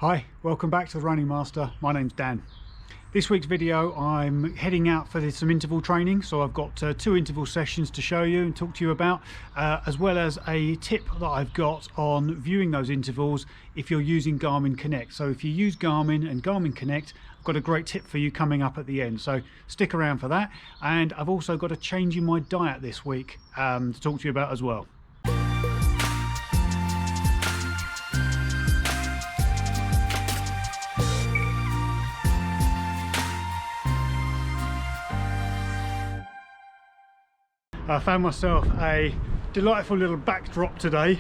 Hi, welcome back to The Running Master. My name's Dan. This week's video I'm heading out for some interval training, so I've got 2 interval sessions to show you and talk to you about, as well as a tip that I've got on viewing those intervals if you're using Garmin Connect. So if you use Garmin and Garmin Connect, I've got a great tip for you coming up at the end, so stick around for that. And I've also got a change in my diet this week to talk to you about as well. I found myself a delightful little backdrop today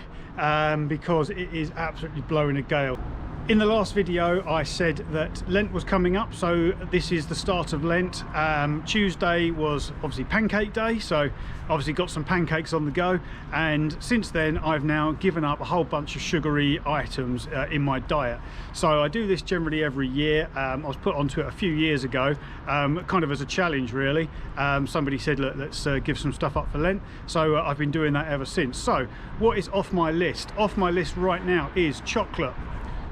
because it is absolutely blowing a gale. In the last video I said that Lent was coming up, so this is the start of Lent. Tuesday was obviously pancake day, so obviously got some pancakes on the go, and since then I've now given up a whole bunch of sugary items in my diet. So I do this generally every year. I was put onto it a few years ago, kind of as a challenge really. Somebody said, look, let's give some stuff up for Lent, so I've been doing that ever since. So what is off my list? Off my list right now is chocolate,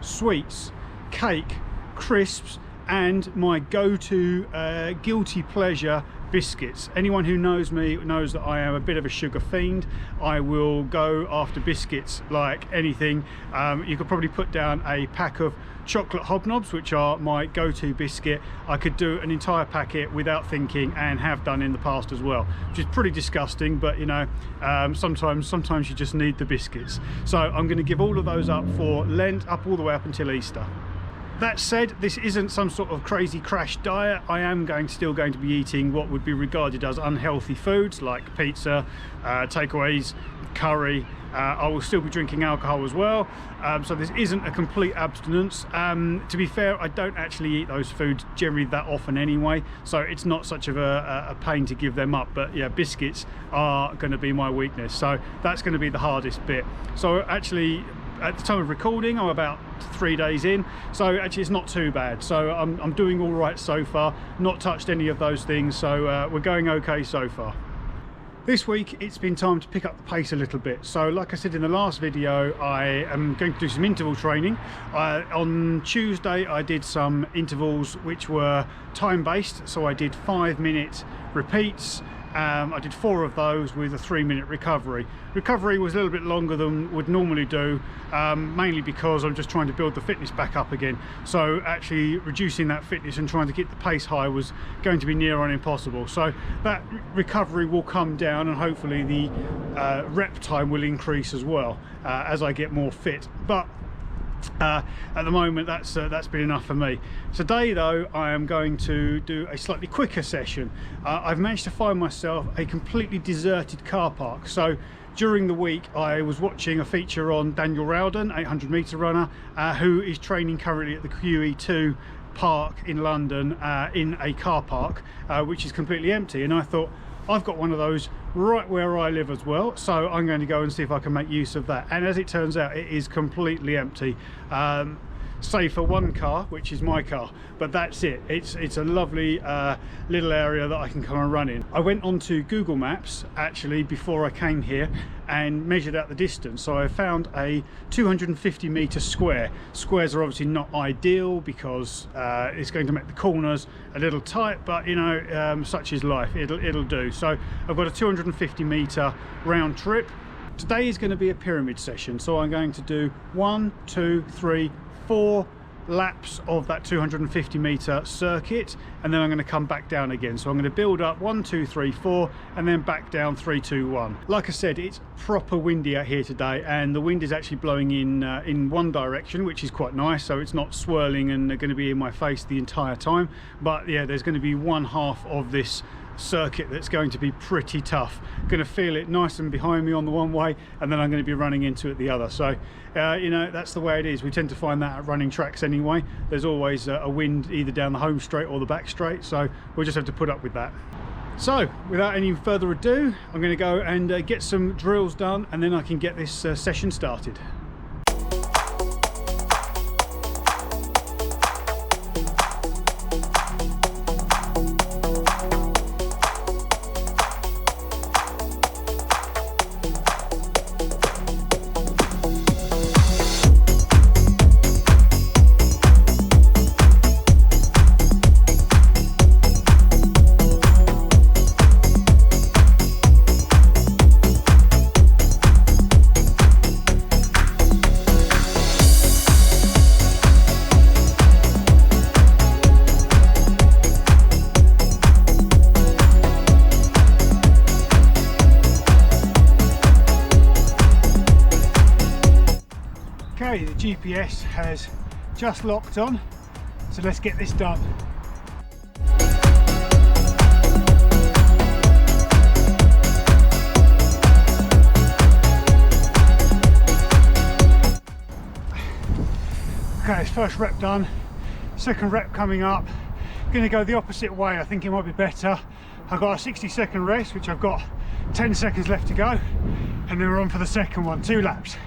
sweets, cake, crisps, and my go-to guilty pleasure, biscuits. Anyone who knows me knows that I am a bit of a sugar fiend. I will go after biscuits like anything. You could probably put down a pack of chocolate hobnobs, which are my go-to biscuit. I could do an entire packet without thinking, and have done in the past as well, which is pretty disgusting, but you know, sometimes you just need the biscuits. So I'm going to give all of those up for Lent, up all the way up until Easter. That said, this isn't some sort of crazy crash diet. I am still going to be eating what would be regarded as unhealthy foods like pizza, takeaways, curry. I will still be drinking alcohol as well, so this isn't a complete abstinence. To be fair, I don't actually eat those foods generally that often anyway, so it's not such of a pain to give them up. But yeah, biscuits are going to be my weakness, so that's going to be the hardest bit. So actually, at the time of recording, I'm about 3 days in, so actually it's not too bad. So I'm doing all right so far, not touched any of those things, so we're going okay so far. This week it's been time to pick up the pace a little bit. So like I said in the last video, I am going to do some interval training. On Tuesday I did some intervals which were time-based, so I did 5-minute repeats. I did 4 of those with a 3-minute recovery. Recovery was a little bit longer than would normally do, mainly because I'm just trying to build the fitness back up again. So actually reducing that fitness and trying to keep the pace high was going to be near on impossible. So that recovery will come down, and hopefully the rep time will increase as well as I get more fit. But at the moment that's been enough for me. Today though, I am going to do a slightly quicker session. I've managed to find myself a completely deserted car park. So during the week I was watching a feature on Daniel Rowden, 800 metre runner, who is training currently at the QE2 park in London, in a car park which is completely empty, and I thought, I've got one of those right where I live as well, so I'm going to go and see if I can make use of that. And as it turns out, it is completely empty, save for one car, which is my car, but that's it. It's a lovely little area that I can come and run in. I went onto Google Maps actually before I came here and measured out the distance. So I found a 250 metre square. Squares are obviously not ideal because it's going to make the corners a little tight, but you know, such is life. It'll do. So I've got a 250 metre round trip. Today is going to be a pyramid session, so I'm going to do 1, 2, 3, 4 laps of that 250 metre circuit, and then I'm going to come back down again. So I'm going to build up 1, 2, 3, 4, and then back down 3, 2, 1. Like I said, it's proper windy out here today, and the wind is actually blowing in one direction, which is quite nice, so it's not swirling and going to be in my face the entire time. But yeah, there's going to be one half of this circuit that's going to be pretty tough. Going to feel it nice and behind me on the one way, and then I'm going to be running into it the other. So you know, that's the way it is. We tend to find that at running tracks anyway. There's always a wind either down the home straight or the back straight, so we'll just have to put up with that. So without any further ado, I'm going to go and get some drills done, and then I can get this session started. GPS has just locked on, so let's get this done. Okay, it's first rep done, second rep coming up. Going to go the opposite way. I think it might be better. I've got a 60-second rest, which I've got 10 seconds left to go, and then we're on for the second one, 2 laps.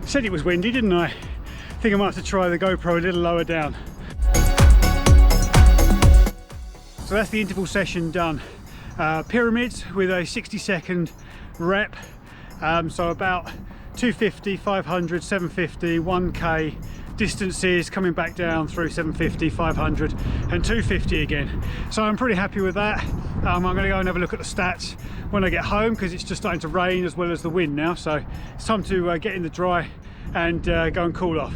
Said it was windy, didn't I? Think I might have to try the GoPro a little lower down. So that's the interval session done. Pyramids with a 60-second rep. So about 250, 500, 750, 1k distances, coming back down through 750, 500 and 250 again. So I'm pretty happy with that. I'm going to go and have a look at the stats when I get home, because it's just starting to rain as well as the wind now, so it's time to get in the dry and go and cool off.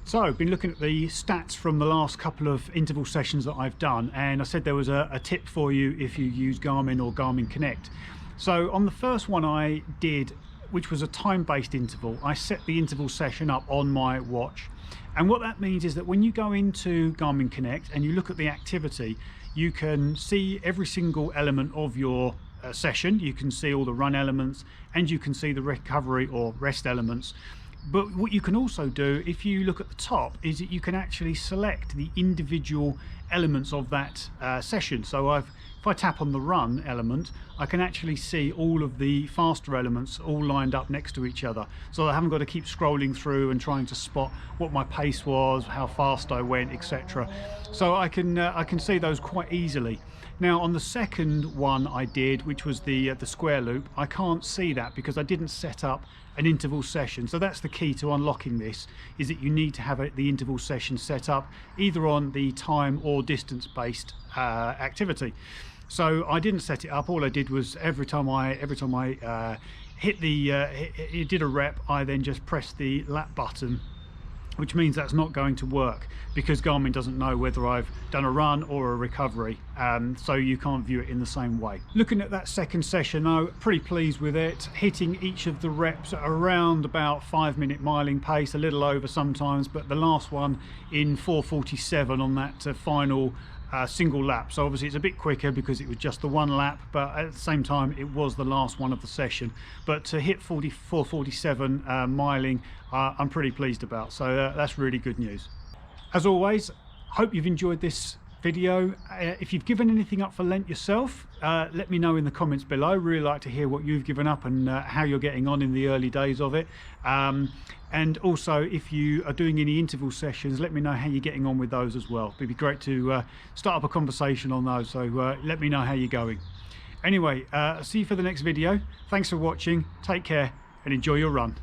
So I've been looking at the stats from the last couple of interval sessions that I've done, and I said there was a tip for you if you use Garmin or Garmin Connect. So on the first one I did, which was a time-based interval, I set the interval session up on my watch. And what that means is that when you go into Garmin Connect and you look at the activity, you can see every single element of your session. You can see all the run elements, and you can see the recovery or rest elements. But what you can also do, if you look at the top, is that you can actually select the individual elements of that session. So if I tap on the run element, I can actually see all of the faster elements all lined up next to each other. So I haven't got to keep scrolling through and trying to spot what my pace was, how fast I went, etc. So I can see those quite easily. Now on the second one I did, which was the square loop, I can't see that because I didn't set up an interval session. So that's the key to unlocking this, is that you need to have the interval session set up either on the time or distance based activity. So I didn't set it up. All I did was every time I did a rep, I then just pressed the lap button, which means that's not going to work because Garmin doesn't know whether I've done a run or a recovery, so you can't view it in the same way. Looking at that second session though, pretty pleased with it, hitting each of the reps at around about 5-minute miling pace, a little over sometimes, but the last one in 4:47 on that final single lap. So obviously it's a bit quicker because it was just the one lap, but at the same time it was the last one of the session. But to hit 4:47 miling, I'm pretty pleased about, so that's really good news. As always, hope you've enjoyed this video. If you've given anything up for Lent yourself, let me know in the comments below. Really like to hear what you've given up and how you're getting on in the early days of it. And also, if you are doing any interval sessions, let me know how you're getting on with those as well. It'd be great to start up a conversation on those, so let me know how you're going. Anyway, see you for the next video. Thanks for watching, take care and enjoy your run.